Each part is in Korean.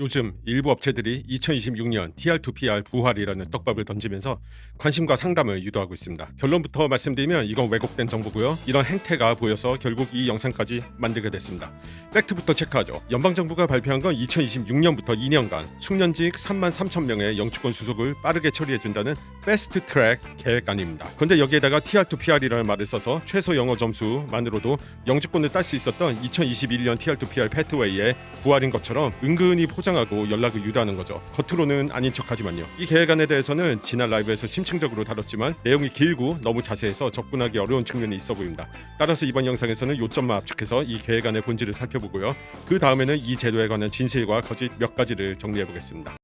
요즘 일부 업체들이 2026년 TR2PR 부활이라는 떡밥을 던지면서 관심과 상담을 유도하고 있습니다. 결론부터 말씀드리면 이건 왜곡된 정보고요. 이런 행태가 보여서 결국 이 영상까지 만들게 됐습니다. 팩트부터 체크하죠. 연방정부가 발표한 건 2026년부터 2년간 숙련직 33,000명의 영주권 수속을 빠르게 처리해준다는 패스트 트랙 계획안입니다. 그런데 여기에다가 TR2PR이라는 말을 써서 최소 영어 점수만으로도 영주권을 딸 수 있었던 2021년 TR2PR 패트웨이의 부활인 것처럼 은근히 포장하고 연락을 유도하는 거죠. 겉으로는 아닌 척하지만요. 이 계획안에 대해서는 지난 라이브에서 심층적으로 다뤘지만 내용이 길고 너무 자세해서 접근하기 어려운 측면이 있어 보입니다. 따라서 이번 영상에서는 요점만 압축해서 이 계획안의 본질을 살펴보고요. 그 다음에는 이 제도에 관한 진실과 거짓 몇 가지를 정리해 보겠습니다.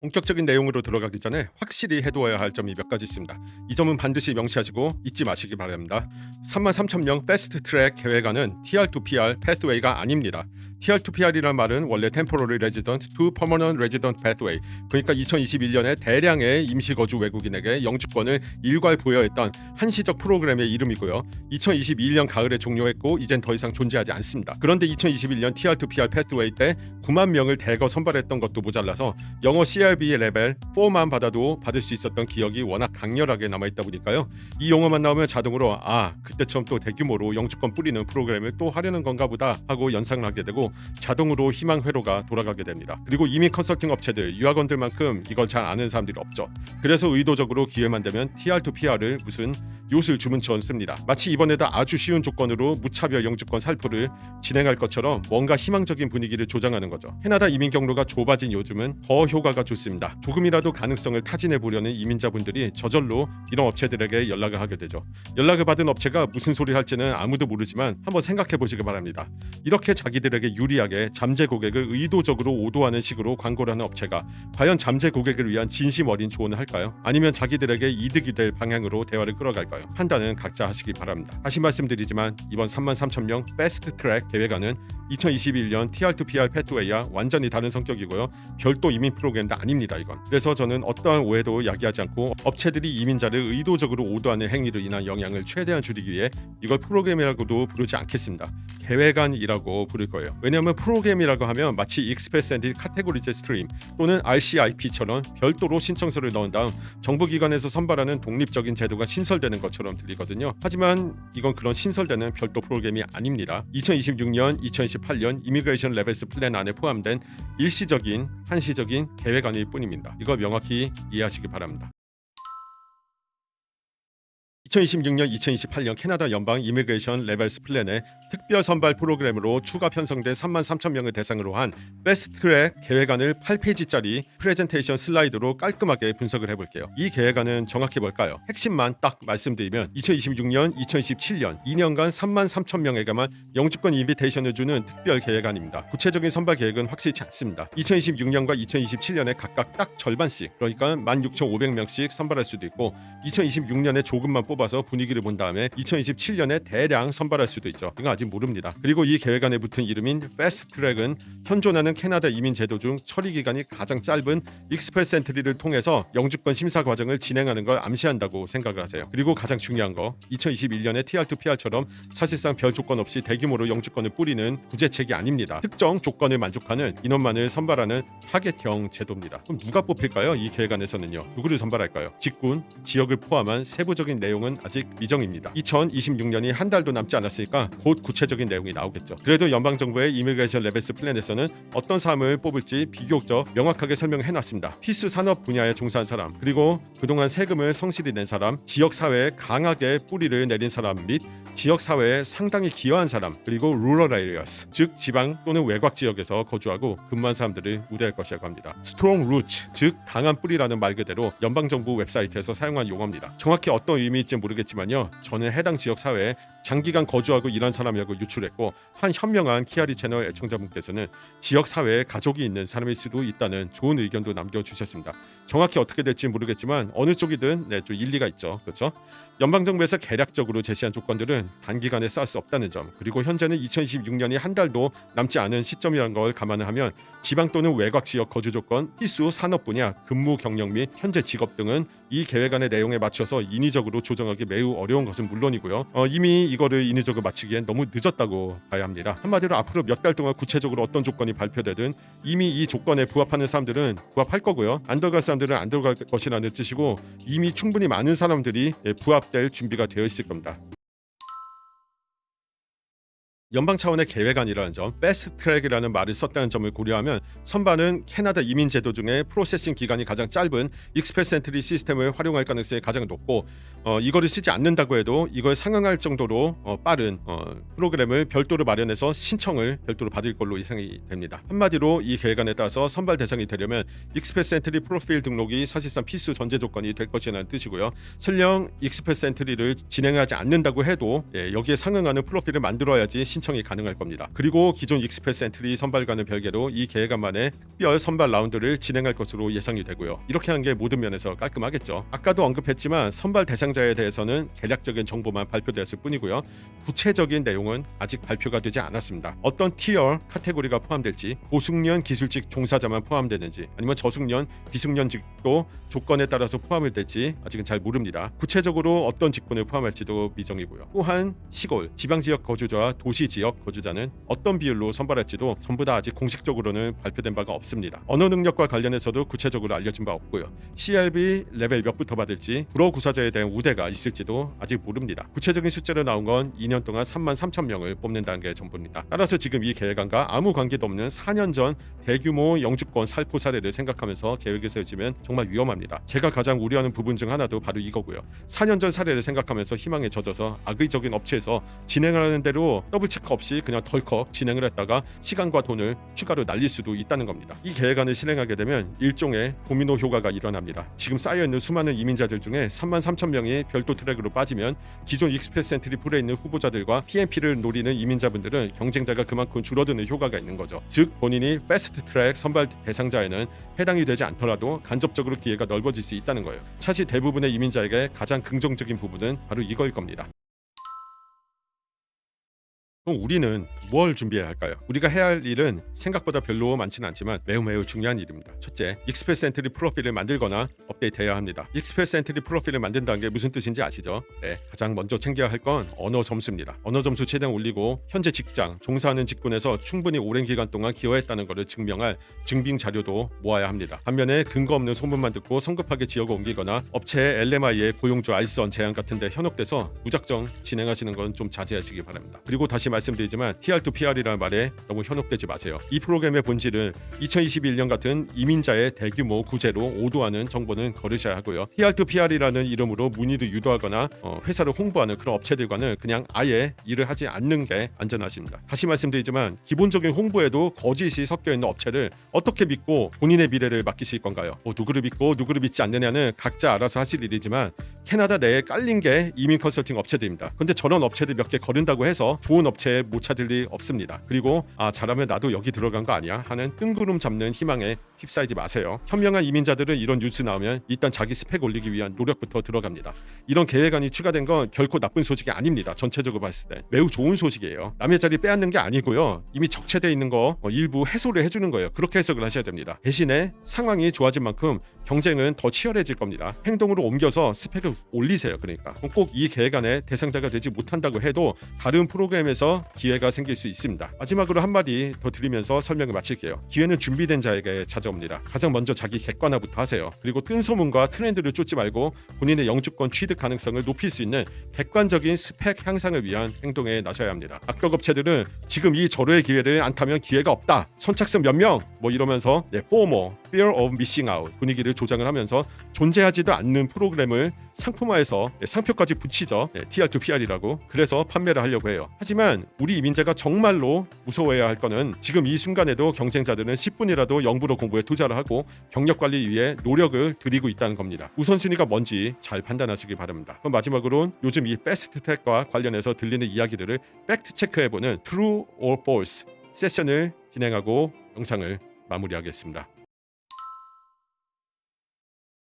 본격적인 내용으로 들어가기 전에 확실히 해두어야 할 점이 몇 가지 있습니다. 이 점은 반드시 명시하시고 잊지 마시기 바랍니다. 33,000명 패스트 트랙 계획안은 TR2PR 패스웨이가 아닙니다. TR2PR이란 말은 원래 Temporary Resident to Permanent Resident Pathway, 그러니까 2021년에 대량의 임시거주 외국인에게 영주권을 일괄 부여했던 한시적 프로그램의 이름이고요. 2021년 가을에 종료했고 이젠 더 이상 존재하지 않습니다. 그런데 2021년 TR2PR 패스웨이 때 9만 명을 대거 선발했던 것도 모자라서 영어 CRB 레벨 4만 받아도 받을 수 있었던 기억이 워낙 강렬하게 남아있다 보니까요. 이 용어만 나오면 자동으로 그때처럼 또 대규모로 영주권 뿌리는 프로그램을 또 하려는 건가 보다 하고 연상을 하게 되고 자동으로 희망 회로가 돌아가게 됩니다. 그리고 이민 컨설팅 업체들, 유학원들만큼 이걸 잘 아는 사람들이 없죠. 그래서 의도적으로 기회만 되면 TR2PR을 무슨 요술 주문처럼 씁니다. 마치 이번에도 아주 쉬운 조건으로 무차별 영주권 살포를 진행할 것처럼 뭔가 희망적인 분위기를 조장하는 거죠. 캐나다 이민 경로가 좁아진 요즘은 더 효과가 좋습니다. 조금이라도 가능성을 타진해 보려는 이민자분들이 저절로 이런 업체들에게 연락을 하게 되죠. 연락을 받은 업체가 무슨 소리를 할지는 아무도 모르지만 한번 생각해 보시기 바랍니다. 이렇게 자기들에게 유리하게 잠재 고객을 의도적으로 오도하는 식으로 광고를 하는 업체가 과연 잠재 고객을 위한 진심 어린 조언을 할까요? 아니면 자기들에게 이득이 될 방향으로 대화를 끌어갈까요? 판단은 각자 하시기 바랍니다. 다시 말씀드리지만 이번 33,000명 패스트 트랙 계획안은 2021년 TR2PR 패스웨이와 완전히 다른 성격이고요. 별도 이민 프로그램도 아닙니다. 이건. 그래서 저는 어떠한 오해도 야기하지 않고 업체들이 이민자를 의도적으로 오도하는 행위로 인한 영향을 최대한 줄이기 위해 이걸 프로그램이라고도 부르지 않겠습니다. 계획안이라고 부를 거예요. 왜냐하면 프로그램이라고 하면 마치 익스프레스 카테고리제 스트림 또는 RCIP처럼 별도로 신청서를 넣은 다음 정부기관에서 선발하는 독립적인 제도가 신설되는 것처럼 들리거든요. 하지만 이건 그런 신설되는 별도 프로그램이 아닙니다. 2026년, 2028년 이미그레이션 레벨스 플랜 안에 포함된 일시적인, 한시적인 계획안일 뿐입니다. 이거 명확히 이해하시기 바랍니다. 2026년, 2028년 캐나다 연방 이미그레이션 레벨스 플랜의 특별 선발 프로그램으로 추가 편성된 33,000명을 대상으로 한 패스트트랙 계획안을 8페이지짜리 프레젠테이션 슬라이드로 깔끔하게 분석을 해볼게요. 이 계획안은 정확히 뭘까요? 핵심만 딱 말씀드리면 2026년, 2027년 2년간 33,000명에게만 영주권 인비테이션을 주는 특별 계획안입니다. 구체적인 선발 계획은 확실치 않습니다. 2026년과 2027년에 각각 딱 절반씩, 그러니까 16,500명씩 선발할 수도 있고 2026년에 조금만 뽑아서 분위기를 본 다음에 2027년에 대량 선발할 수도 있죠. 이건 아직 모릅니다. 그리고 이 계획안에 붙은 이름인 패스트 트랙은 현존하는 캐나다 이민 제도 중 처리 기간이 가장 짧은 익스프레스 엔트리를 통해서 영주권 심사 과정을 진행하는 걸 암시한다고 생각을 하세요. 그리고 가장 중요한 거, 2021년에 TR2PR처럼 사실상 별 조건 없이 대규모로 영주권을 뿌리는 구제책이 아닙니다. 특정 조건을 만족하는 인원만을 선발하는 타겟형 제도입니다. 그럼 누가 뽑힐까요? 이 계획안에서는요. 누구를 선발할까요? 직군, 지역을 포함한 세부적인 내용은 아직 미정입니다. 2026년이 한 달도 남지 않았으니까 곧 구체적인 내용이 나오겠죠. 그래도 연방정부의 이미그레이션 레벨스 플랜에서는 어떤 사람을 뽑을지 비교적 명확하게 설명해놨습니다. 필수 산업 분야에 종사한 사람, 그리고 그동안 세금을 성실히 낸 사람, 지역사회에 강하게 뿌리를 내린 사람 및 지역사회에 상당히 기여한 사람, 그리고 rural areas, 즉 지방 또는 외곽 지역에서 거주하고 근무한 사람들을 우대할 것이라고 합니다. strong roots, 즉 강한 뿌리라는 말 그대로 연방정부 웹사이트에서 사용한 용어입니다. 정확히 어떤 의미일지 모르겠지만요. 저는 해당 지역사회에 장기간 거주하고 일한 사람이라고 유출했고 한 현명한 키아리 채널 애청자분께서는 지역사회에 가족이 있는 사람일 수도 있다는 좋은 의견도 남겨주셨습니다. 정확히 어떻게 될지 모르겠지만 어느 쪽이든 좀 일리가 있죠. 그렇죠? 연방정부에서 개략적으로 제시한 조건들은 단기간에 쌓을 수 없다는 점, 그리고 현재는 2026년이 한 달도 남지 않은 시점이라는 걸 감안을 하면 지방 또는 외곽 지역 거주 조건, 필수 산업 분야, 근무 경력 및 현재 직업 등은 이 계획안의 내용에 맞춰서 인위적으로 조정하기 매우 어려운 것은 물론이고요. 이미 이거를 인위적으로 맞추기엔 너무 늦었다고 봐야 합니다. 한마디로 앞으로 몇 달 동안 구체적으로 어떤 조건이 발표되든 이미 이 조건에 부합하는 사람들은 부합할 거고요. 안 들어갈 사람들은 안 들어갈 것이라는 뜻이고 이미 충분히 많은 사람들이 부합될 준비가 되어 있을 겁니다. 연방 차원의 계획안이라는 점, 패스트 트랙이라는 말을 썼다는 점을 고려하면 선반은 캐나다 이민 제도 중에 프로세싱 기간이 가장 짧은 익스프레스 엔트리 시스템을 활용할 가능성이 가장 높고 이거를 쓰지 않는다고 해도 이걸 상응할 정도로 빠른 프로그램을 별도로 마련해서 신청을 별도로 받을 걸로 예상이 됩니다. 한마디로 이 계획안에 따라서 선발 대상이 되려면 익스프레스 엔트리 프로필 등록이 사실상 필수 전제 조건이 될 것이라는 뜻이고요. 설령 익스프레스 엔트리를 진행하지 않는다고 해도 여기에 상응하는 프로필을 만들어야지 신청이 가능할 겁니다. 그리고 기존 익스프레스 엔트리 선발과는 별개로 이 계획안만에 특별 선발 라운드를 진행할 것으로 예상이 되고요. 이렇게 하는 게 모든 면에서 깔끔하겠죠. 아까도 언급했지만 선발 대상자에 대해서는 개략적인 정보만 발표되었을 뿐이고요. 구체적인 내용은 아직 발표가 되지 않았습니다. 어떤 티어 카테고리가 포함될지, 고숙련 기술직 종사자만 포함되는지 아니면 저숙련 비숙련직도 조건에 따라서 포함이 될지 아직은 잘 모릅니다. 구체적으로 어떤 직군을 포함할지도 미정이고요. 또한 시골, 지방지역 거주자와 도시지역 거주자는 어떤 비율로 선발할지도 전부 다 아직 공식적으로는 발표된 바가 없습니다. 언어 능력과 관련해서도 구체적으로 알려진 바 없고요. CRB 레벨 몇부터 받을지, 불어 구사자에 대한 우대가 있을지도 아직 모릅니다. 구체적인 숫자로 나온 건 2년 동안 33,000명을 뽑는다는 게 전부입니다. 따라서 지금 이 계획안과 아무 관계도 없는 4년 전 대규모 영주권 살포 사례를 생각하면서 계획을 세우시면 정말 위험합니다. 제가 가장 우려하는 부분 중 하나도 바로 이거고요. 4년 전 사례를 생각하면서 희망에 젖어서 악의적인 업체에서 진행하는 대로 더블 체크 없이 그냥 덜컥 진행을 했다가 시간과 돈을 추가로 날릴 수도 있다는 겁니다. 이 계획안을 실행하게 되면 일종의 도미노 효과가 일어납니다. 지금 쌓여있는 수많은 이민자들 중에 33,000명이 별도 트랙으로 빠지면 기존 익스프레스 엔트리 풀에 있는 후보자들과 PNP를 노리는 이민자분들은 경쟁자가 그만큼 줄어드는 효과가 있는 거죠. 즉 본인이 패스트 트랙 선발 대상자에는 해당이 되지 않더라도 간접적으로 기회가 넓어질 수 있다는 거예요. 사실 대부분의 이민자에게 가장 긍정적인 부분은 바로 이거일 겁니다. 그럼 우리는 뭘 준비해야 할까요? 우리가 해야 할 일은 생각보다 별로 많지는 않지만 매우 중요한 일입니다. 첫째, 익스프레스 엔트리 프로필을 만들거나 업데이트해야 합니다. 익스프레스 엔트리 프로필을 만든다는 게 무슨 뜻인지 아시죠? 네, 가장 먼저 챙겨야 할 건 언어 점수입니다. 언어 점수 최대한 올리고 현재 직장, 종사하는 직군에서 충분히 오랜 기간 동안 기여했다는 것을 증명할 증빙 자료도 모아야 합니다. 반면에 근거 없는 소문만 듣고 성급하게 지역을 옮기거나 업체의 LMI의 고용주 알선 제한 같은 데 현혹돼서 무작정 진행하시는 건 좀 자제하시기 바랍니다. 그리고 다시 말씀드리지만 TR2PR이라는 말에 너무 현혹되지 마세요. 이 프로그램의 본질은 2021년 같은 이민자의 대규모 구제로 오도하는 정보는 거르셔야 하고요. TR2PR이라는 이름으로 문의를 유도하거나 회사를 홍보하는 그런 업체들과는 그냥 아예 일을 하지 않는 게 안전하십니다. 다시 말씀드리지만 기본적인 홍보에도 거짓이 섞여 있는 업체를 어떻게 믿고 본인의 미래를 맡기실 건가요? 누구를 믿고 누구를 믿지 않느냐는 각자 알아서 하실 일이지만 캐나다 내에 깔린 게 이민 컨설팅 업체들입니다. 근데 저런 업체들 몇 개 거른다고 해서 좋은 업체에 못 찾을 일 없습니다. 그리고 잘하면 나도 여기 들어간 거 아니야 하는 뜬구름 잡는 희망에 휩싸이지 마세요. 현명한 이민자들은 이런 뉴스 나오면 일단 자기 스펙 올리기 위한 노력부터 들어갑니다. 이런 계획안이 추가된 건 결코 나쁜 소식이 아닙니다. 전체적으로 봤을 때 매우 좋은 소식이에요. 남의 자리 빼앗는 게 아니고요. 이미 적체돼 있는 거 일부 해소를 해주는 거예요. 그렇게 해석을 하셔야 됩니다. 대신에 상황이 좋아진 만큼 경쟁은 더 치열해질 겁니다. 행동으로 옮겨서 스펙을 올리세요. 그러니까 꼭 이 계획안의 대상자가 되지 못한다고 해도 다른 프로그램에서 기회가 생길 수 있습니다. 마지막으로 한마디 더 드리면서 설명을 마칠게요. 기회는 준비된 자에게 찾아옵니다. 가장 먼저 자기 객관화부터 하세요. 그리고 뜬 소문과 트렌드를 쫓지 말고 본인의 영주권 취득 가능성을 높일 수 있는 객관적인 스펙 향상을 위한 행동에 나서야 합니다. 악덕 업체들은 지금 이 절호의 기회를 안 타면 기회가 없다. 선착순 몇 명 이러면서 FOMO, Fear of Missing Out 분위기를 조장을 하면서 존재하지도 않는 프로그램을 상품화해서 상표까지 붙이죠. TR2PR이라고. 그래서 판매를 하려고 해요. 하지만 우리 이민자가 정말로 무서워해야 할 거는 지금 이 순간에도 경쟁자들은 10분이라도 영부로 공부에 투자를 하고 경력 관리 위해 노력을 들이고 있다는 겁니다. 우선순위가 뭔지 잘 판단하시기 바랍니다. 그럼 마지막으로 요즘 이 패스트트랙과 관련해서 들리는 이야기들을 팩트 체크해보는 True or False 세션을 진행하고 영상을 마무리하겠습니다.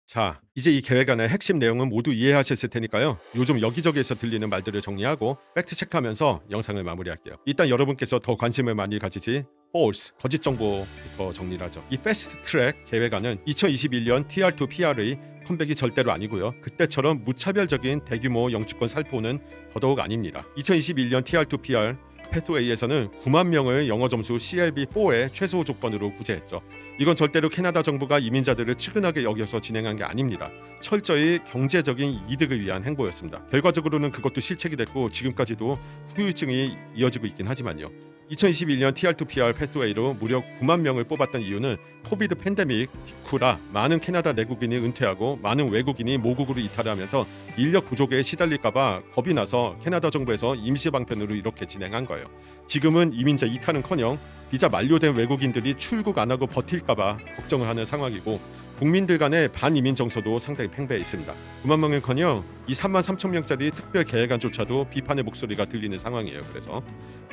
자, 이제 이 계획안의 핵심 내용은 모두 이해하셨을 테니까요. 요즘 여기저기에서 들리는 말들을 정리하고 팩트 체크하면서 영상을 마무리할게요. 일단 여러분께서 더 관심을 많이 가지지 false, 거짓 정보부터 정리를 하죠. 이 패스트 트랙 계획안은 2021년 TR2 PR의 컴백이 절대로 아니고요. 그때처럼 무차별적인 대규모 영주권 살포는 더더욱 아닙니다. 2021년 TR2 PR 패스웨이에서는 9만 명을 영어 점수 CLB4의 최소 조건으로 구제했죠. 이건 절대로 캐나다 정부가 이민자들을 측은하게 여겨서 진행한 게 아닙니다. 철저히 경제적인 이득을 위한 행보였습니다. 결과적으로는 그것도 실책이 됐고 지금까지도 후유증이 이어지고 있긴 하지만요. 2021년 TR2PR 패스웨이로 무려 9만 명을 뽑았던 이유는 코비드 팬데믹 직후라 많은 캐나다 내국인이 은퇴하고 많은 외국인이 모국으로 이탈하면서 인력 부족에 시달릴까봐 겁이 나서 캐나다 정부에서 임시 방편으로 이렇게 진행한 거예요. 지금은 이민자 이탈은커녕 비자 만료된 외국인들이 출국 안 하고 버틸까봐 걱정을 하는 상황이고 국민들 간의 반이민 정서도 상당히 팽배해 있습니다. 9만 명은커녕 이 3만 3천 명짜리 특별 계획안조차도 비판의 목소리가 들리는 상황이에요. 그래서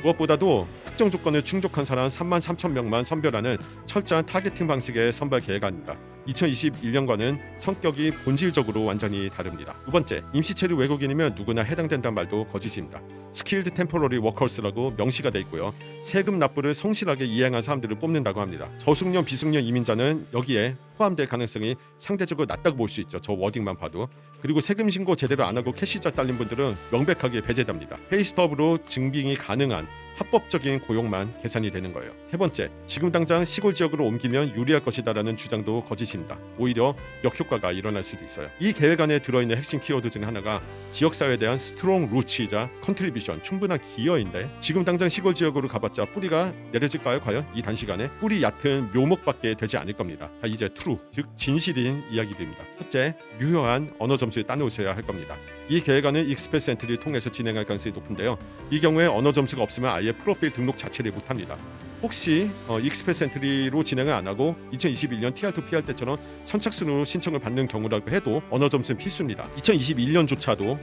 무엇보다도 특정 조건을 충족한 사람 3만 3천 명만 선별하는 철저한 타겟팅 방식의 선발 계획안입니다. 2021년과는 성격이 본질적으로 완전히 다릅니다. 두 번째, 임시체류 외국인이면 누구나 해당된다는 말도 거짓입니다. 스킬드 템포러리 워커스라고 명시가 돼 있고요. 세금 납부를 성실하게 이행한 사람들을 뽑는다고 합니다. 저숙련 비숙련 이민자는 여기에 포함될 가능성이 상대적으로 낮다고 볼 수 있죠. 저 워딩만 봐도. 그리고 세금 신고 제대로 안 하고 캐시자 딸린 분들은 명백하게 배제됩니다. 페이스톱으로 증빙이 가능한 합법적인 고용만 계산이 되는 거예요. 세 번째, 지금 당장 시골 지역으로 옮기면 유리할 것이다라는 주장도 거짓입니다. 오히려 역효과가 일어날 수도 있어요. 이 계획 안에 들어있는 핵심 키워드 중 하나가 지역사회에 대한 스트롱 루츠이자 컨트리뷰션, 충분한 기여인데 지금 당장 시골 지역으로 가봤자 뿌리가 내려질까요? 과연 이 단시간에? 뿌리 얕은 묘목밖에 되지 않을 겁니다. 자, 이제 트루, 즉 진실인 이야기들입니다. 첫째, 유효한 언어 점수에 따놓으셔야 할 겁니다. 이 계획안은 익스프레스 엔트리를 통해서 진행할 가능성이 높은데요. 이 경우에 언어 점수가 없으면 아예 프로필 등록 자체를 못합니다. 혹시 익스프레스 엔트리로 진행을 안 하고 2021년 TR2 PR 때처럼 선착순으로 신청을 받는 경우라고 해도 언어 점수는 필수입니다. 2021년조차도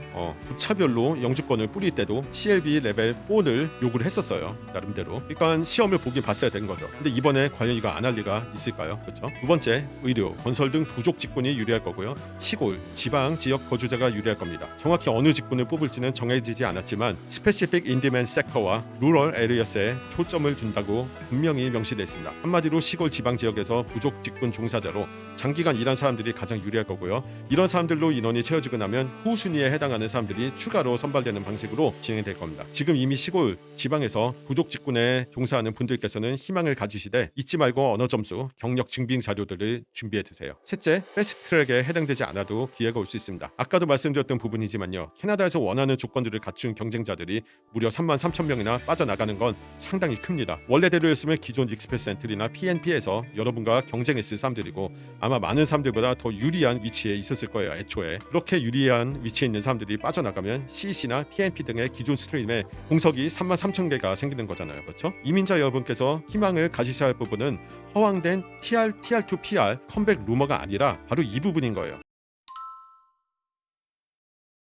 부차별로 영주권을 뿌릴 때도 CLB 레벨 4를 요구를 했었어요. 나름대로. 그러니까 시험을 보긴 봤어야 된 거죠. 근데 이번에 과연 이거 안 할 리가 있을까요? 그렇죠? 두 번째, 의료, 건설 등 부족 직군이 유리할 거고요. 시골, 지방 지역 거주자가 유리할 겁니다. 정확히 어느 직군을 뽑을지는 정해지지 않았지만 스페시픽 인디맨 섹터와 루럴 에리어스에 초점을 둔다고 분명히 명시되어 있습니다. 한마디로 시골 지방 지역에서 부족 직군 종사자로 장기간 일한 사람들이 가장 유리할 거고요. 이런 사람들로 인원이 채워지고 나면 후순위에 해당하는 사람들이 추가로 선발되는 방식으로 진행될 겁니다. 지금 이미 시골 지방에서 부족 직군에 종사하는 분들께서는 희망을 가지시되 잊지 말고 언어 점수, 경력 증빙 자료들을 준비해 두세요. 셋째, 패스트트랙에 해당되지 않아도 기회가 올 수 있습니다. 아까도 말씀드렸던 부분이지만요. 캐나다에서 원하는 조건들을 갖춘 경쟁자들이 무려 3만 3천 명이나 빠져나가는 건 상당히 큽니다. 원래대로였으면 기존 익스프레스 엔트리나 PNP에서 여러분과 경쟁했을 사람들이고 아마 많은 사람들보다 더 유리한 위치에 있었을 거예요. 애초에 그렇게 유리한 위치에 있는 사람들이 빠져나가면 CEC나 PNP 등의 기존 스트림에 공석이 3만 3천 개가 생기는 거잖아요. 그렇죠? 이민자 여러분께서 희망을 가지셔야 할 부분은 허황된 TR2 PR 컴백 루머가 아니라 바로 이 부분인 거예요.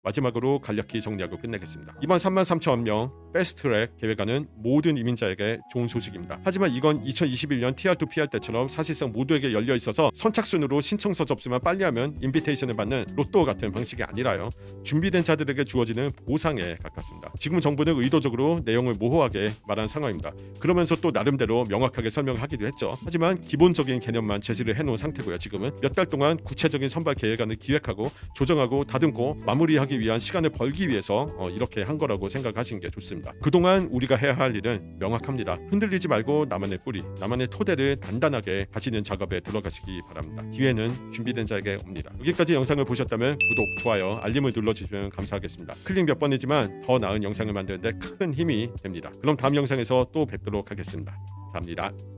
마지막으로 간략히 정리하고 끝내겠습니다. 이번 3만 3천 명 패스트트랙 계획안은 모든 이민자에게 좋은 소식입니다. 하지만 이건 2021년 TR2 PR 때처럼 사실상 모두에게 열려 있어서 선착순으로 신청서 접수만 빨리 하면 인비테이션을 받는 로또 같은 방식이 아니라요. 준비된 자들에게 주어지는 보상에 가깝습니다. 지금 정부는 의도적으로 내용을 모호하게 말한 상황입니다. 그러면서 또 나름대로 명확하게 설명하기도 했죠. 하지만 기본적인 개념만 제시를 해놓은 상태고요. 지금은 몇 달 동안 구체적인 선발 계획안을 기획하고 조정하고 다듬고 마무리하기 위한 시간을 벌기 위해서 이렇게 한 거라고 생각하시는 게 좋습니다. 그동안 우리가 해야 할 일은 명확합니다. 흔들리지 말고 나만의 뿌리, 나만의 토대를 단단하게 다지는 작업에 들어가시기 바랍니다. 기회는 준비된 자에게 옵니다. 여기까지 영상을 보셨다면 구독, 좋아요, 알림을 눌러주시면 감사하겠습니다. 클릭 몇 번이지만 더 나은 영상을 만드는 데 큰 힘이 됩니다. 그럼 다음 영상에서 또 뵙도록 하겠습니다. 감사합니다.